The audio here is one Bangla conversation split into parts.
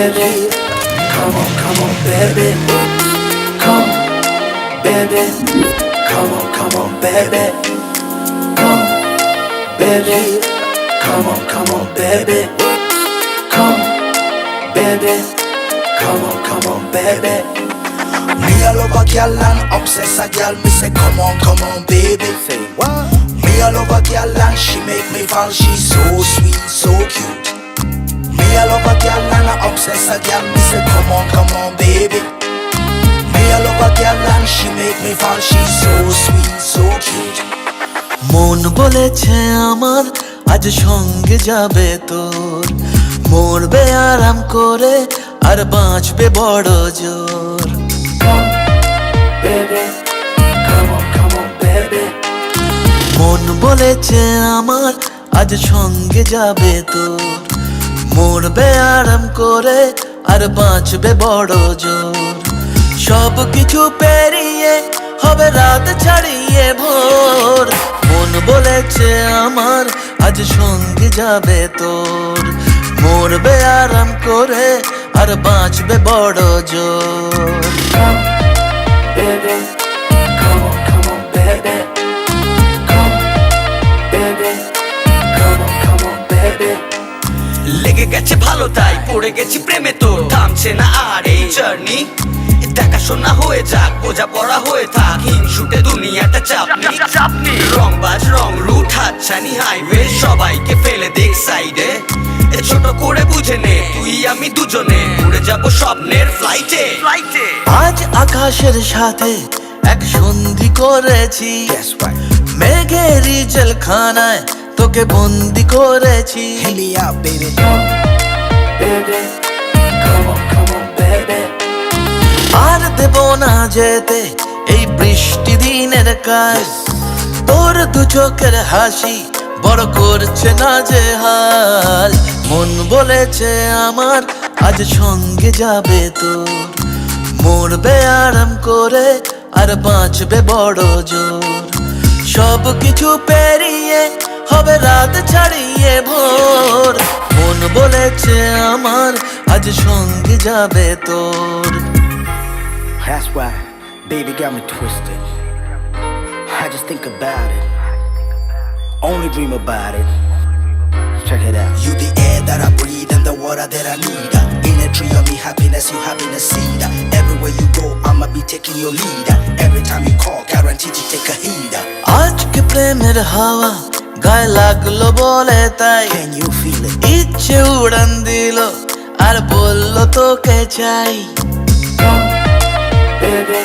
baby. Come on, baby. Come, baby. Come on, baby. Come, baby. Come on, baby. Come, baby. Come on, baby. Me all over girl and obsess a girl. Me say come on, baby. Say what? Me all over girl and she make me fall. She's so sweet, so cute. Me all over girl and I obsess a girl. Me say come on, baby. Me all over girl and she make me fall. She's so sweet, so cute. মন বলেছে আমার আজ সঙ্গে যাবে তোর, মরবে আরাম করে আর বাঁচবে বড় জোর। Come, baby. Come on, baby. মন বলেছে আমার আজ সঙ্গে যাবে তোর, মরবে আরাম করে আর বাঁচবে বড় জোর। সব কিছু পেরিয়ে হবে রাত ছাড়িয়ে ভোর। মন বলেছে আমার আজ সঙ্গে যাবে তোর, মরবে আরাম করে আর বাঁচবে বড় জোর। Come, baby. Come on, baby. Come, baby. Come on, baby. লেগে গেছে ভালো তাই পড়ে গেছি প্রেমে, তো থামছে না আর এই জার্নি। দেখাশোনা হয়ে যাক, বোঝা পড়া হয়ে থাক, হিংসুটে দুনিয়াটা চাপনি। রংবাজ রং রুট হাতছানি হাইওয়ে, সবাইকে ফেলে দেখ সাইডে। ছোট করে বুঝে নে তুই আমি দুজনে উড়ে যাব স্বপ্নের ফ্লাইটে। আজ আকাশের সাথে এক সন্ধি করেছি, That's right. মেঘেরই জেলখানায় তোকে বন্দি করেছি। Hit me out, baby. Come, baby. Come on, baby. আর দেব না যেতে এই বৃষ্টি দিনের কাজ, তোর দু চোখের হাসি বড় করছে না যে হাল। মন বলেছে আমার আজ সঙ্গে যাবে তোর, মরবে আরাম করে আর বাঁচবে বড় জোর। সব কিছু পেরিয়ে হবে রাত ছাড়িয়ে ভোর। মন বলেছে আমার আজ সঙ্গে যাবে তোর। That's why, baby got me twisted. I just think about it, only dream about it. Check it out. You the air that I breathe and the water that I need. In a tree of me happiness, you having a seed. Everywhere you go, I'ma be taking your lead. Every time you call, guaranteed to take a heed. আজকে প্রেমের হাওয়া গায়ে লাগলো বলে তাই, Can you feel it? ইচ্ছে উড়ান দিল আর বললো তোকে চাই। Come, baby.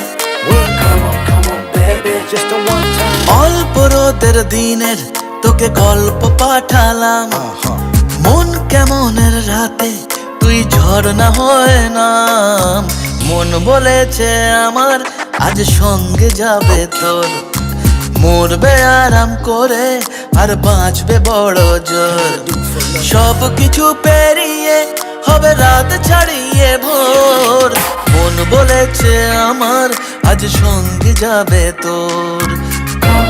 Come on, baby. Just a one time. অল্প রোদের দিনের তোকে গল্প পাঠালাম, মন কেমনের রাতে তুই ঝর্ণা হয়ে নাম। মন বলেছে আমার আজ সঙ্গে যাবে তোর, মরবে আরাম করে আর বাঁচবে বড় জোর। সব কিছু পেরিয়ে হবে রাত ছাড়িয়ে ভোর। মন বলেছে আমার আজ সঙ্গে যাবে তোর। Come,